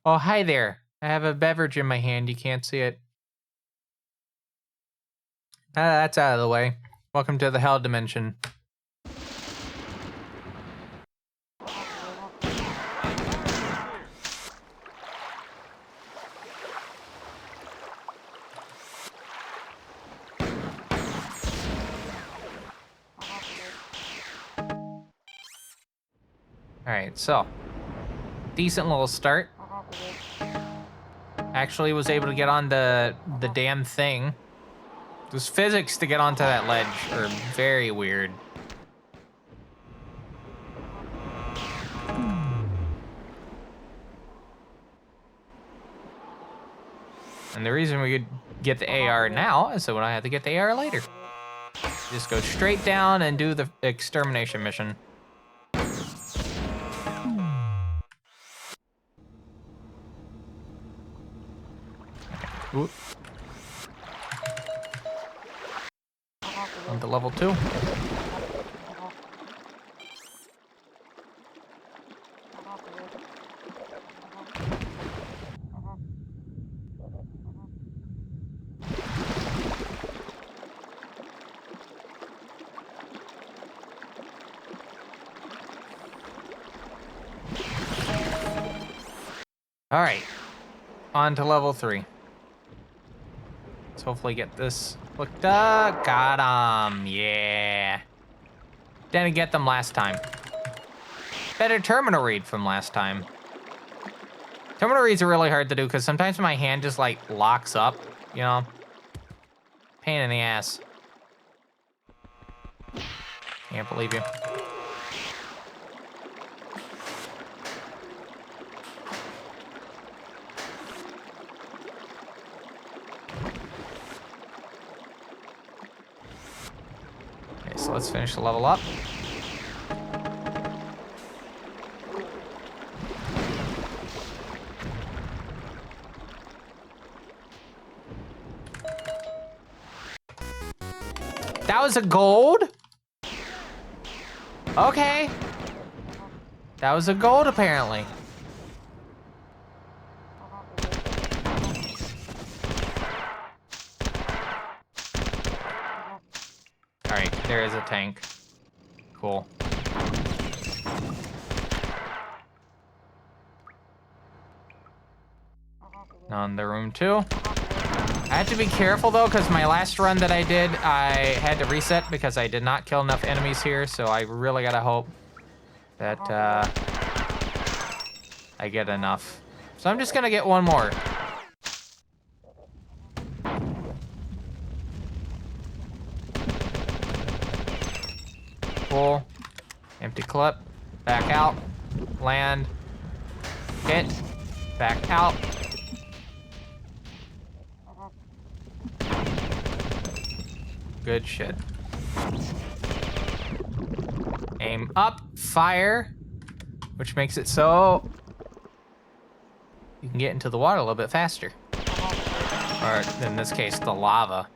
Oh, hi there. I have a beverage in my hand. You can't see it. That's out of the way. Welcome to the hell dimension. Alright, so. Decent little start. Actually was able to get on the damn thing. Those physics to get onto that ledge are very weird. And the reason we could get the AR now is so we don't have to get the AR later. Just go straight down and do the extermination mission. Ooh. On to level 2. All right, on to level 3. Let's hopefully get this looked up. Got him, yeah. Didn't get them last time. Better terminal read from last time. Terminal reads are really hard to do because sometimes my hand just like locks up, you know? Pain in the ass. Can't believe you. Okay, so let's finish the level up. That was a gold? Okay. That was a gold, apparently. All right, there is a tank. Cool. On the room 2. I have to be careful though, because my last run that I did, I had to reset because I did not kill enough enemies here, so I really gotta hope that I get enough. So I'm just gonna get one more. Cool. Empty clip. Back out. Land. Hit. Back out. Good shit. Aim up, fire, which makes it so you can get into the water a little bit faster. Or in this case, the lava.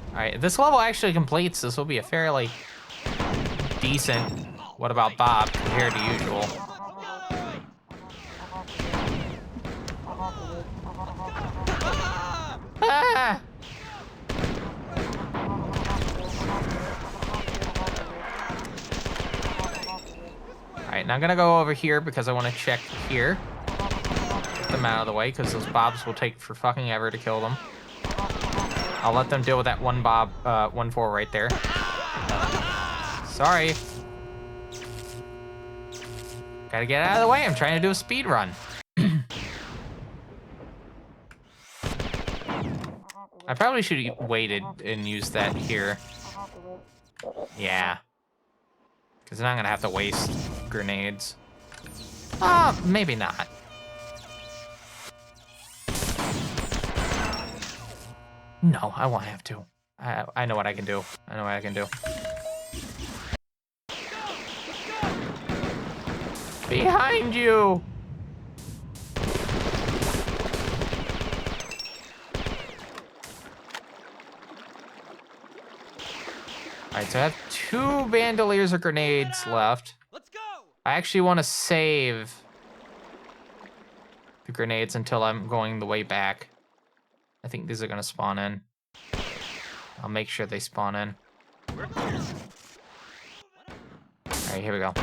All right, if this level actually completes, this will be a fairly decent what about Bob compared to usual. Ah! Alright, now I'm gonna go over here because I want to check here. Get them out of the way because those Bobs will take for fucking ever to kill them. I'll let them deal with that one Bob, 1-4 right there. Sorry. Gotta get out of the way, I'm trying to do a speed run. I probably should have waited and used that here. Yeah. Because then I'm gonna have to waste grenades. Maybe not. No, I won't have to. I know what I can do. I know what I can do. Behind you! Alright, so I have 2 bandoliers of grenades left. Let's go! I actually want to save the grenades until I'm going the way back. I think these are going to spawn in. I'll make sure they spawn in. All right, here we go.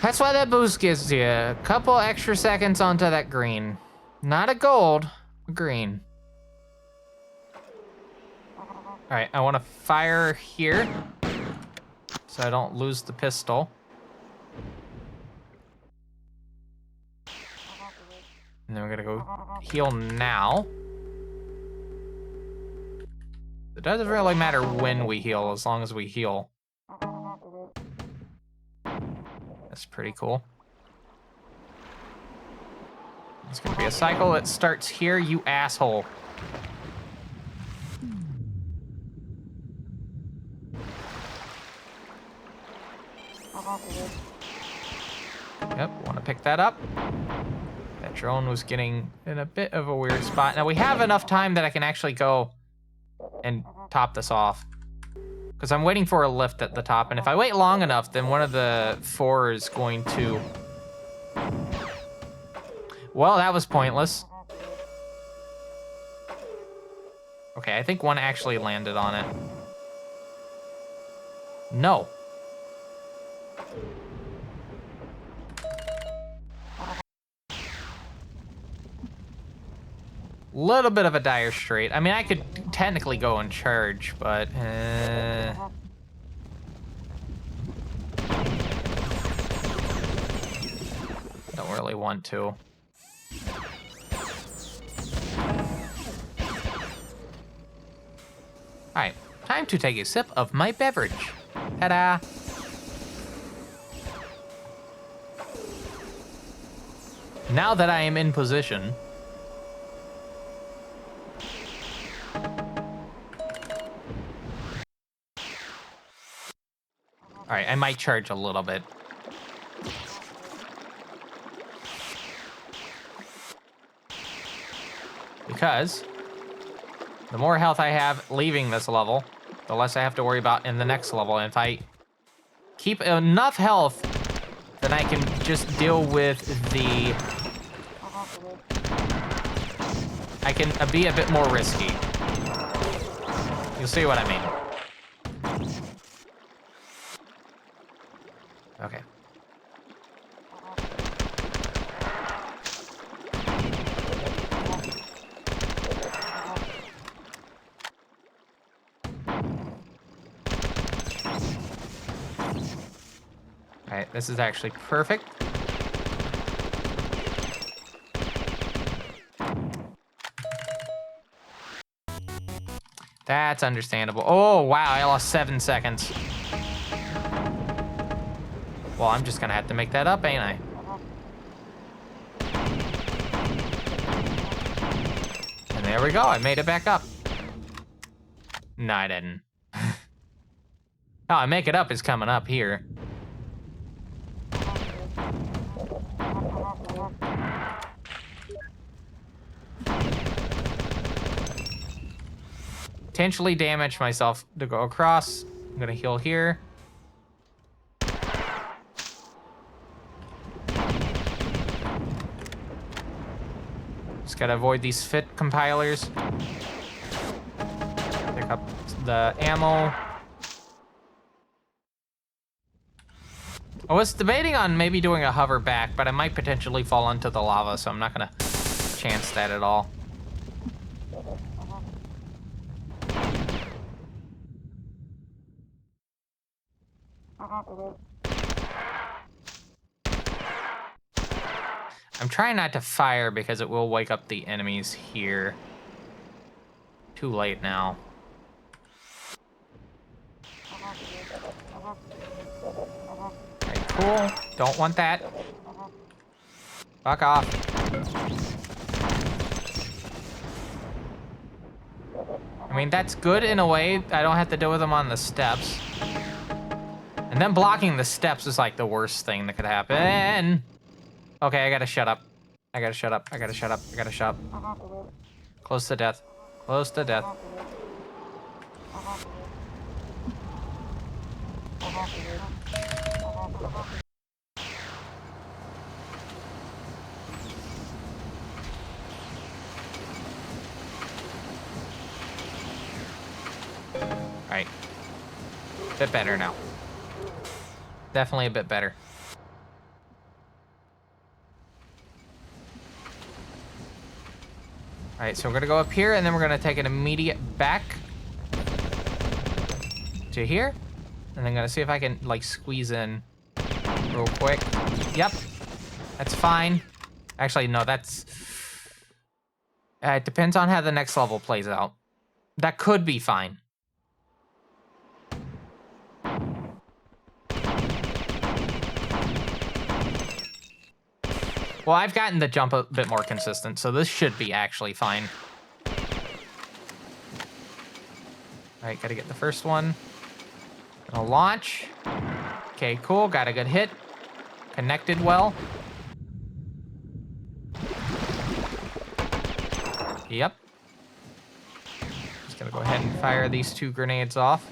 That's why that boost gives you a couple extra seconds onto that green. Not a gold, a green. All right, I want to fire here so I don't lose the pistol. And then we're gonna go heal now. It doesn't really matter when we heal, as long as we heal. That's pretty cool. It's gonna be a cycle that starts here, you asshole. Yep, want to pick that up. That drone was getting in a bit of a weird spot. Now we have enough time that I can actually go and top this off. Because I'm waiting for a lift at the top, and if I wait long enough, then one of the four is going to... Well, that was pointless. Okay, I think one actually landed on it. No. Little bit of a dire strait. I mean, I could technically go and charge, but... Don't really want to. Alright, time to take a sip of my beverage. Ta-da! Now that I am in position... Alright, I might charge a little bit. Because the more health I have leaving this level, the less I have to worry about in the next level. And if I keep enough health, then I can just deal with the... I can be a bit more risky. You'll see what I mean. Okay. Alright, this is actually perfect. That's understandable. Oh, wow, I lost 7 seconds. Well, I'm just gonna have to make that up, ain't I? And there we go, I made it back up. No, I didn't. Oh, I make it up is coming up here. Potentially damage myself to go across. I'm gonna heal here. Just gotta avoid these fit compilers. Pick up the ammo. I was debating on maybe doing a hover back, but I might potentially fall into the lava, so I'm not gonna chance that at all. I'm trying not to fire because it will wake up the enemies here. Too late now. Okay, cool. Don't want that. Fuck off. I mean, that's good in a way. I don't have to deal with them on the steps. And then blocking the steps is like the worst thing that could happen. Okay, I gotta shut up. I gotta shut up. I gotta shut up. I gotta shut up. Close to death. Close to death. Alright. Bit better now. Definitely a bit better. Alright, so we're gonna go up here and then we're gonna take an immediate back to here. And then gonna see if I can like squeeze in real quick. Yep. That's fine. Actually, no, that's... it depends on how the next level plays out. That could be fine. Well, I've gotten the jump a bit more consistent, so this should be actually fine. Alright, gotta get the first one. Gonna launch. Okay, cool. Got a good hit. Connected well. Yep. Just gonna go ahead and fire these 2 grenades off.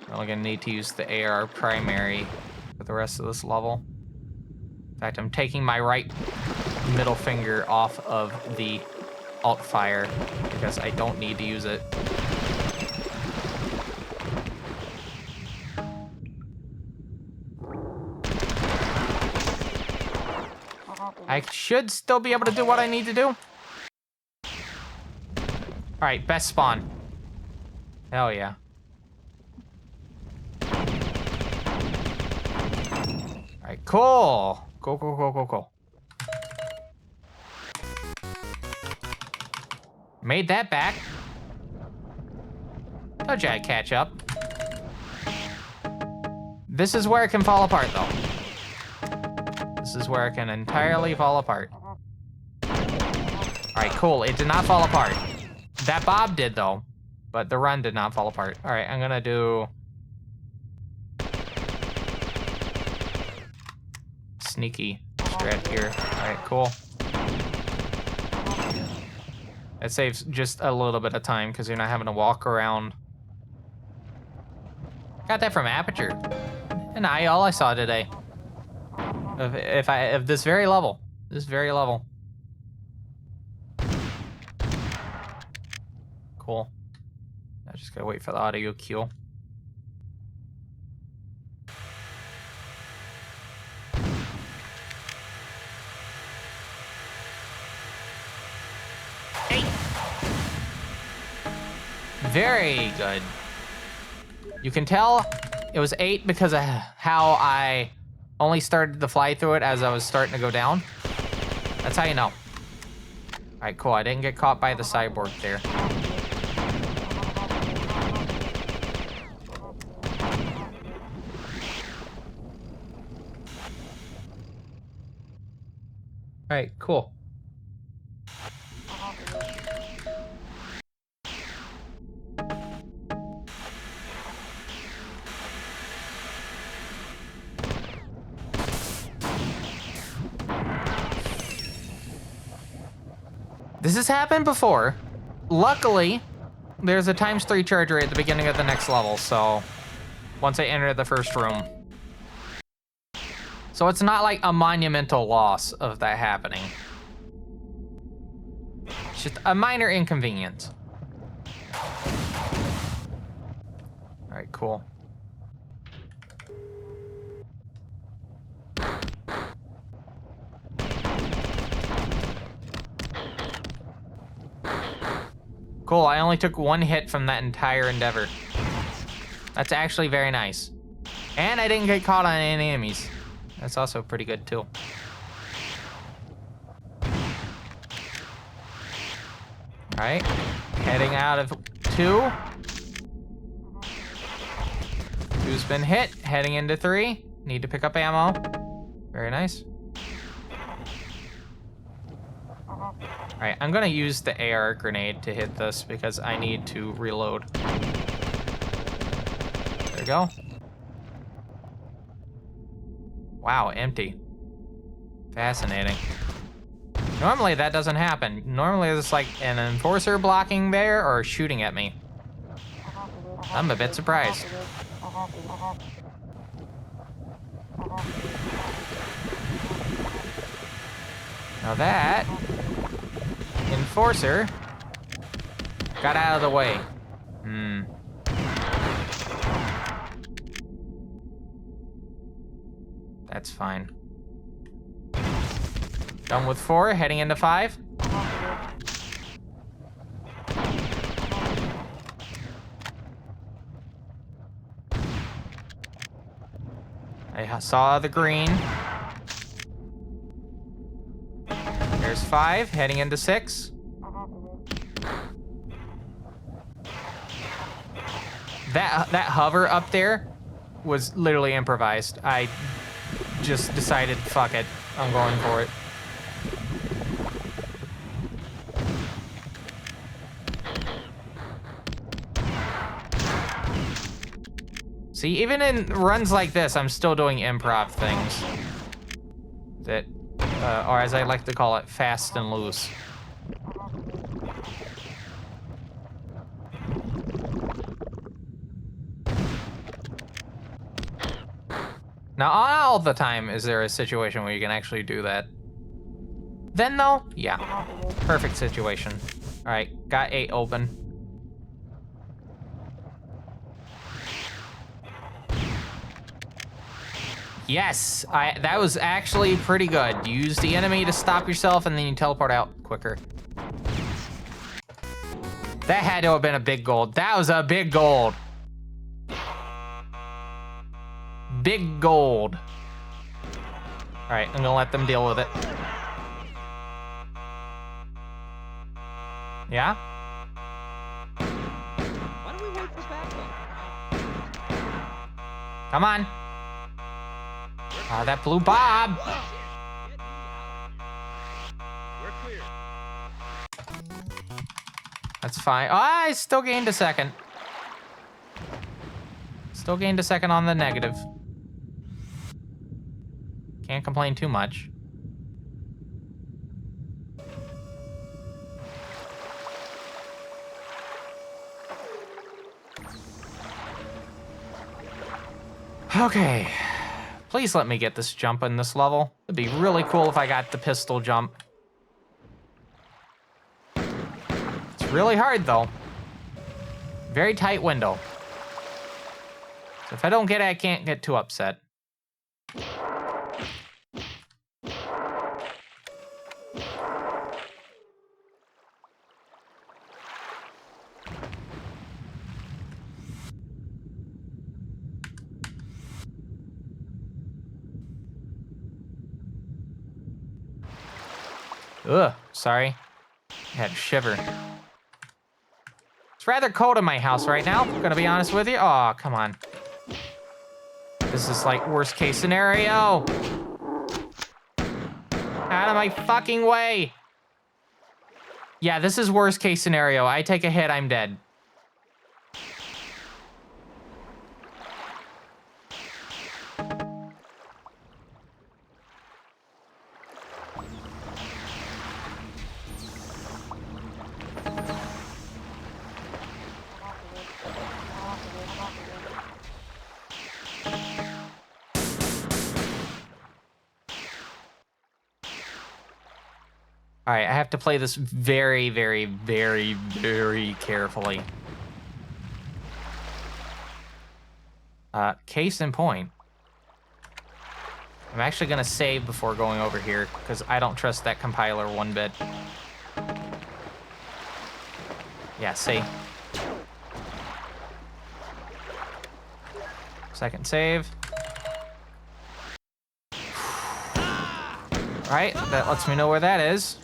We're only gonna need to use the AR primary for the rest of this level. In fact, I'm taking my right middle finger off of the alt fire because I don't need to use it. I should still be able to do what I need to do. All right, best spawn. Hell yeah. All right, cool. Cool. Made that back. Told you I'd catch up. This is where it can fall apart, though. This is where it can entirely fall apart. Alright, cool. It did not fall apart. That Bob did, though. But the run did not fall apart. Alright, I'm gonna do... sneaky strat here. Alright, cool. It saves just a little bit of time because you're not having to walk around. Got that from Aperture. And all I saw today. Of this very level. This very level. Cool. I just gotta wait for the audio cue. Hey! Very good. You can tell it was 8 because of how I only started to fly through it as I was starting to go down. That's how you know. All right, cool. I didn't get caught by the cyborg there. All right, cool. This has happened before. Luckily, there's a ×3 charger at the beginning of the next level, so once I enter the first room. So it's not like a monumental loss of that happening. It's just a minor inconvenience. All right, cool. Cool, I only took 1 hit from that entire endeavor. That's actually very nice. And I didn't get caught on any enemies. That's also pretty good, too. Alright, heading out of 2. 2's been hit, heading into 3. Need to pick up ammo. Very nice. Alright, I'm gonna use the AR grenade to hit this because I need to reload. There we go. Wow, empty. Fascinating. Normally that doesn't happen. Normally there's like an enforcer blocking there or shooting at me. I'm a bit surprised. Now that enforcer got out of the way. That's fine. Done with 4, heading into 5. I saw the green. There's 5, heading into 6. That hover up there was literally improvised. I just decided, fuck it, I'm going for it. See, even in runs like this, I'm still doing improv things. That, or as I like to call it, fast and loose. Now, all the time is there a situation where you can actually do that. Then though, yeah, perfect situation. All right, got 8 open. Yes, that was actually pretty good. You use the enemy to stop yourself and then you teleport out quicker. That had to have been a big gold. That was a big gold. Big gold. All right, I'm gonna let them deal with it. Yeah? Why don't we wait for backup? Come on. Oh, that blue bob. We're clear. That's fine. Oh, I still gained a second. Still gained a second on the negative. Can't complain too much. Okay. Please let me get this jump in this level. It'd be really cool if I got the pistol jump. It's really hard though. Very tight window. So if I don't get it, I can't get too upset. Ugh, sorry. I had a shiver. It's rather cold in my house right now, I'm gonna be honest with you. Oh, come on. This is like worst case scenario. Out of my fucking way. Yeah, this is worst case scenario. I take a hit, I'm dead. All right, I have to play this very, very, very, very carefully. Case in point. I'm actually gonna save before going over here because I don't trust that compiler one bit. Yeah, see. Second save. All right, that lets me know where that is.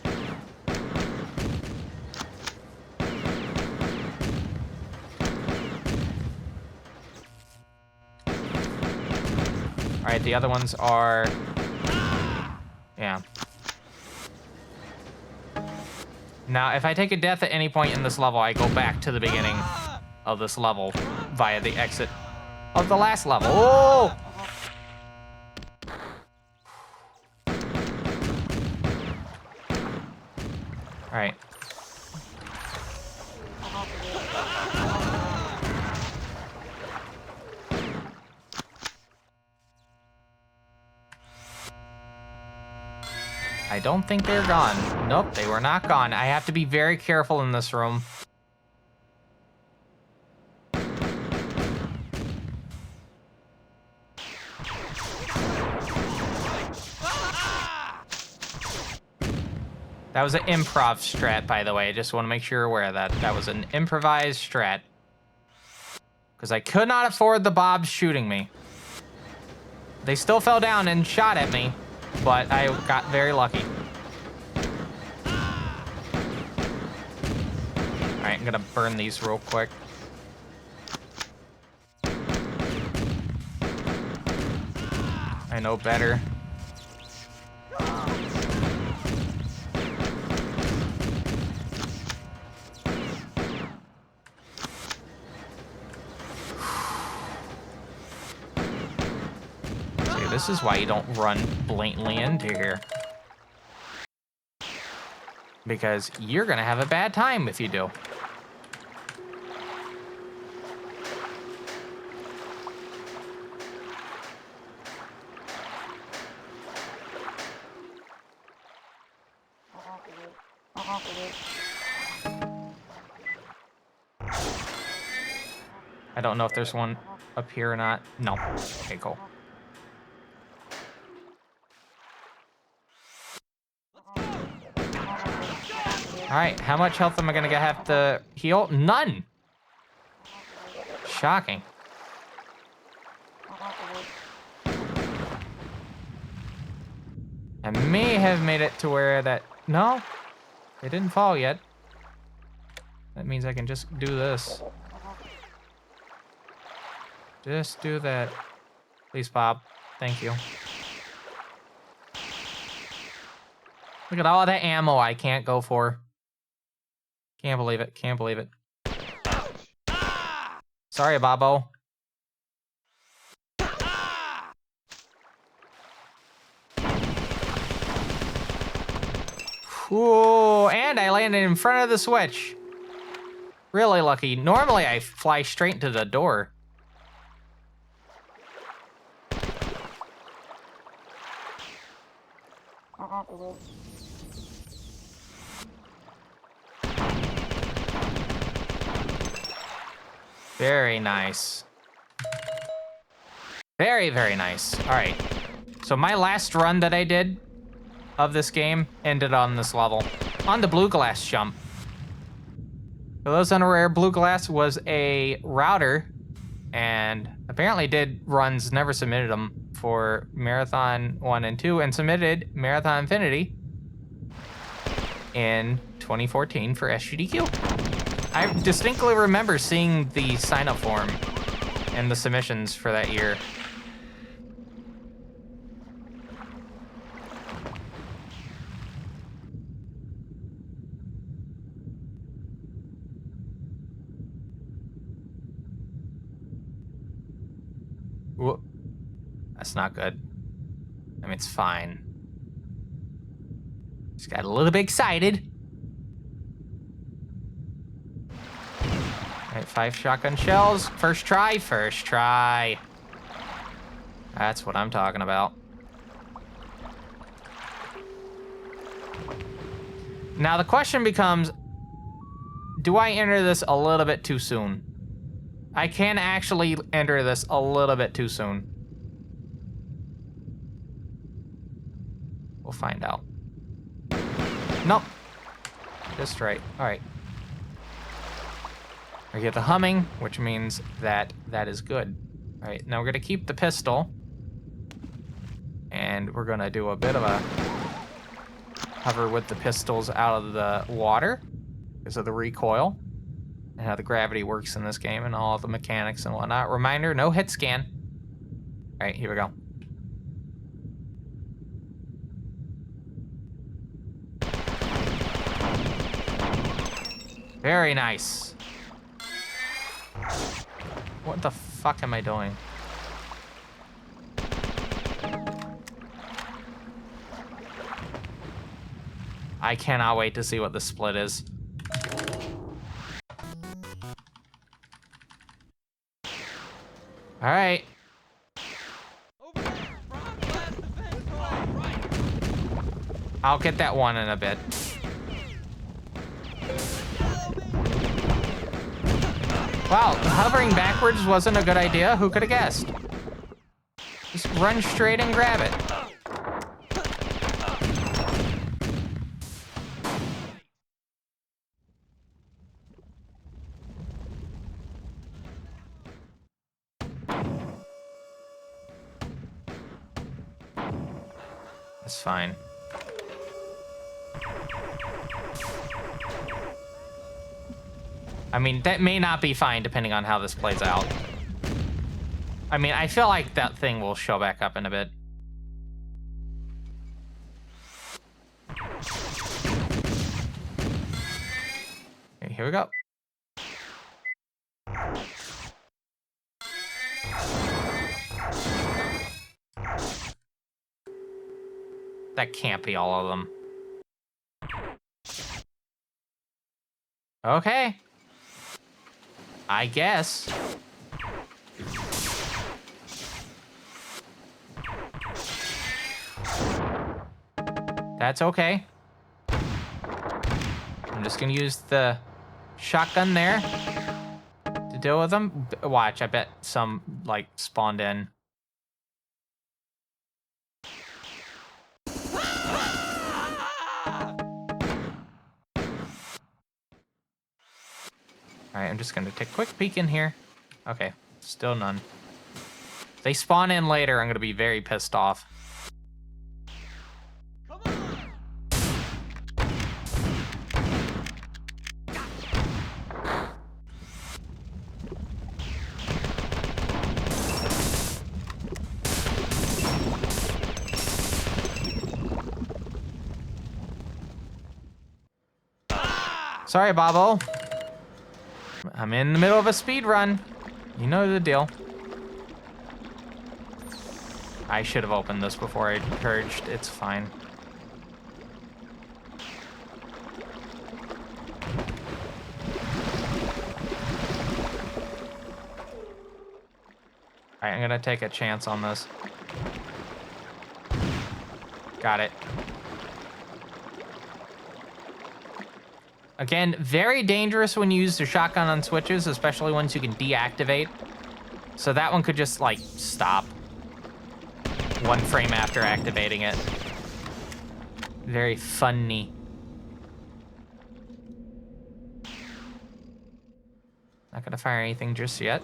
All right, the other ones are, yeah. Now, if I take a death at any point in this level, I go back to the beginning of this level via the exit of the last level. Oh! right. I don't think they're gone. Nope, they were not gone. I have to be very careful in this room. That was an improv strat, by the way. I just want to make sure you're aware of that. That was an improvised strat. Because I could not afford the Bobs shooting me. They still fell down and shot at me, but I got very lucky. Alright, I'm gonna burn these real quick. I know better. See, this is why you don't run blatantly into here. Because you're gonna have a bad time if you do. I don't know if there's one up here or not. No. Okay, cool. Alright, how much health am I gonna have to heal? None! Shocking. I may have made it to where that... No, they didn't fall yet. That means I can just do this. Just do that. Please, Bob. Thank you. Look at all that ammo I can't go for. Can't believe it. Can't believe it. Sorry, Bobo. Ooh, and I landed in front of the switch. Really lucky. Normally, I fly straight into the door. Very nice. Very, very nice. All right. So my last run that I did of this game ended on this level. On the blue glass jump. For those unaware, blue glass was a router and apparently did runs, never submitted them, for Marathon 1 and 2, and submitted Marathon Infinity in 2014 for SGDQ. I distinctly remember seeing the sign-up form and the submissions for that year. Whoa. That's not good. I mean, it's fine. Just got a little bit excited. All right, 5 shotgun shells. First try, first try. That's what I'm talking about. Now the question becomes, do I enter this a little bit too soon? I can actually enter this a little bit too soon. We'll find out. Nope. Just right. All right. I get the humming, which means that that is good. All right, now we're gonna keep the pistol. And we're gonna do a bit of a hover with the pistols out of the water because of the recoil and how the gravity works in this game and all the mechanics and whatnot. Reminder, no hit scan. All right, here we go. Very nice. What the fuck am I doing? I cannot wait to see what the split is. All right. Over there. Front blast defense car. Right. I'll get that one in a bit. Wow, hovering backwards wasn't a good idea. Who could have guessed? Just run straight and grab it. That's fine. I mean, that may not be fine depending on how this plays out. I mean, I feel like that thing will show back up in a bit. Okay, here we go. That can't be all of them. Okay. I guess. That's okay. I'm just gonna use the shotgun there to deal with them. Watch, I bet some, like, spawned in. Alright, I'm just gonna take a quick peek in here. Okay, still none. If they spawn in later, I'm gonna be very pissed off. Come on. Sorry, Bobo. I'm in the middle of a speed run. You know the deal. I should have opened this before I purged. It's fine. Alright, I'm gonna take a chance on this. Got it. Again, very dangerous when you use the shotgun on switches, especially ones you can deactivate. So that one could just, like, stop 1 frame after activating it. Very funny. Not gonna fire anything just yet.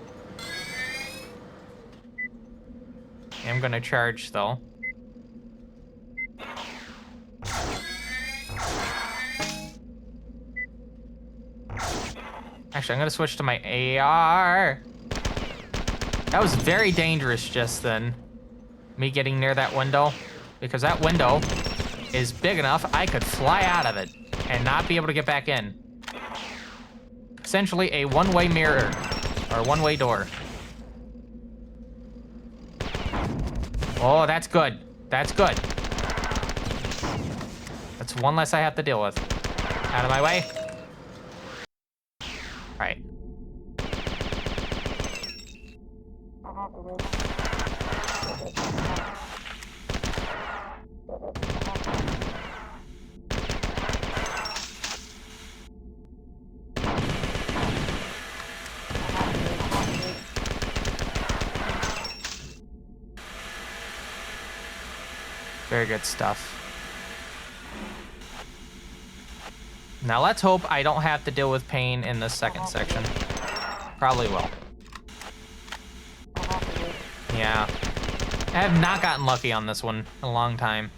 I'm gonna charge, though. Actually, I'm gonna switch to my AR. That was very dangerous just then. Me getting near that window. Because that window is big enough I could fly out of it and not be able to get back in. Essentially a one-way mirror. Or one-way door. Oh, that's good. That's good. That's one less I have to deal with. Out of my way. Right. Very good stuff. Now let's hope I don't have to deal with pain in this second section. Probably will. Yeah. I have not gotten lucky on this one in a long time.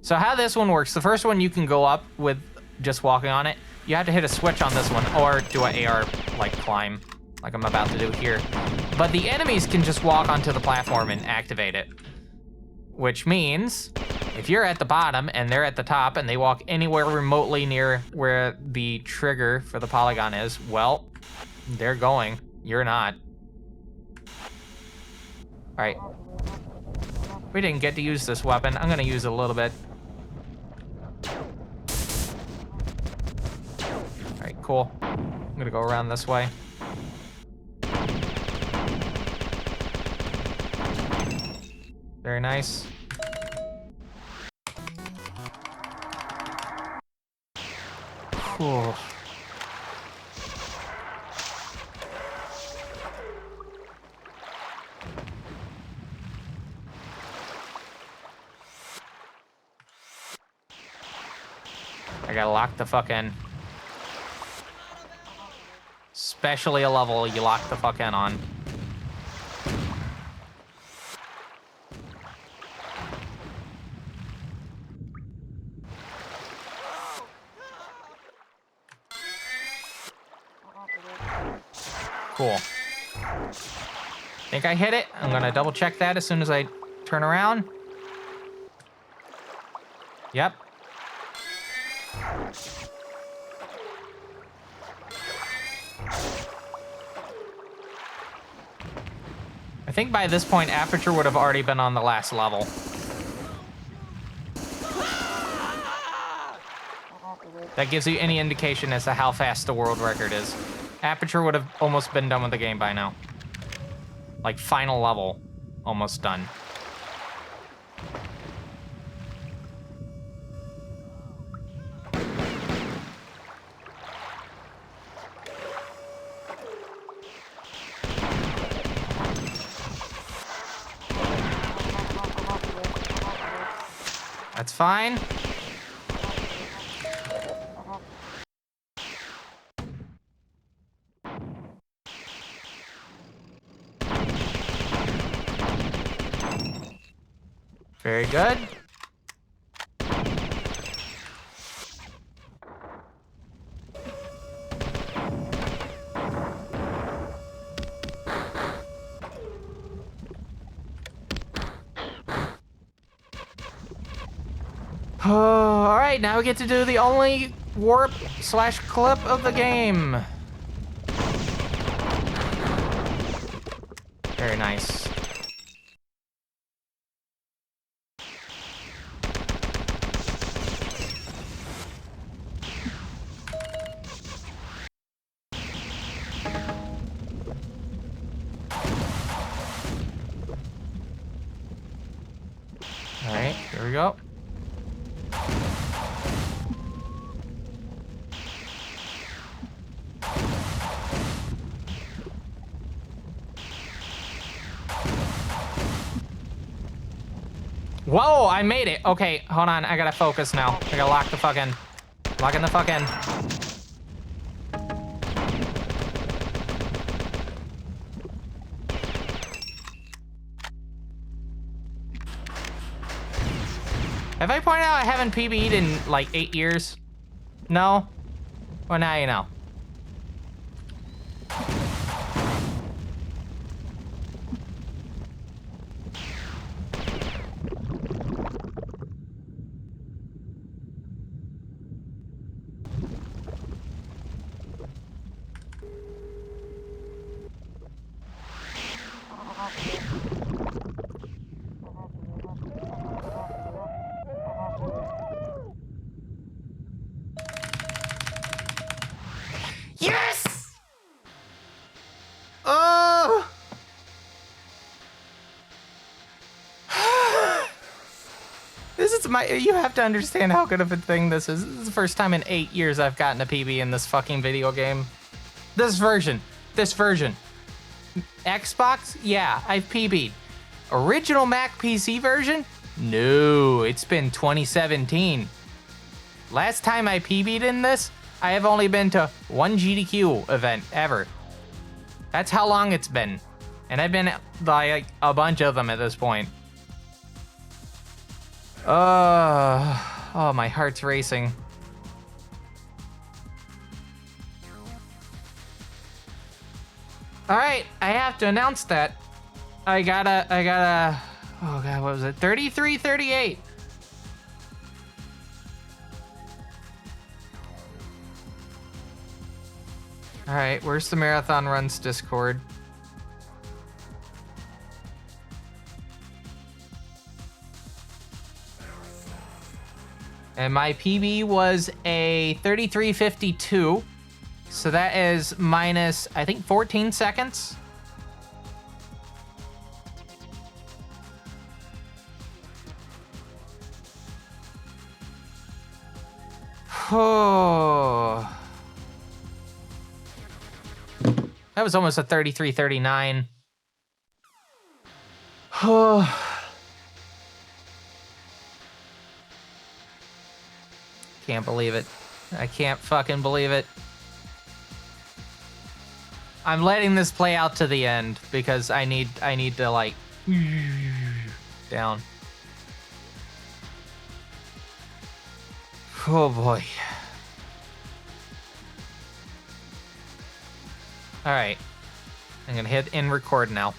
So how this one works, the first one you can go up with just walking on it. You have to hit a switch on this one or do an AR like climb like I'm about to do here. But the enemies can just walk onto the platform and activate it. Which means if you're at the bottom and they're at the top and they walk anywhere remotely near where the trigger for the polygon is, well, they're going. You're not. All right. We didn't get to use this weapon. I'm gonna use it a little bit. cool. I'm gonna go around this way. Very nice. Cool. I gotta lock the fuck in. Especially a level you lock the fuck in on. Cool. Think I hit it. I'm gonna double check that as soon as I turn around. Yep. I think by this point, Aperture would have already been on the last level. That gives you any indication as to how fast the world record is. Aperture would have almost been done with the game by now. Like, final level. Almost done. That's fine. Very good. All right, now we get to do the only warp/clip of the game. Very nice. All right, here we go. Whoa, I made it. Okay, hold on. I gotta focus now. I gotta lock the fuck in. Lock in the fuck in. Have I pointed out I haven't PB'd in like 8 years? No? Well, now you know. Yes! Oh! This is my... You have to understand how good of a thing this is. This is the first time in 8 years I've gotten a PB in this fucking video game. This version. This version. Xbox? Yeah, I've PB'd. Original Mac PC version? No, it's been 2017. Last time I PB'd in this, I have only been to one GDQ event ever. That's how long it's been. And I've been like a bunch of them at this point. Oh, my heart's racing. All right, I have to announce that. I gotta, oh God, what was it? 3338. All right, where's the Marathon Runs Discord? And my PB was a 3352. So that is minus, I think, 14 seconds. Oh. That was almost a 33-39. Oh. Can't believe it. I can't fucking believe it. I'm letting this play out to the end because I need to like down. Oh boy. All right. I'm gonna hit in record now.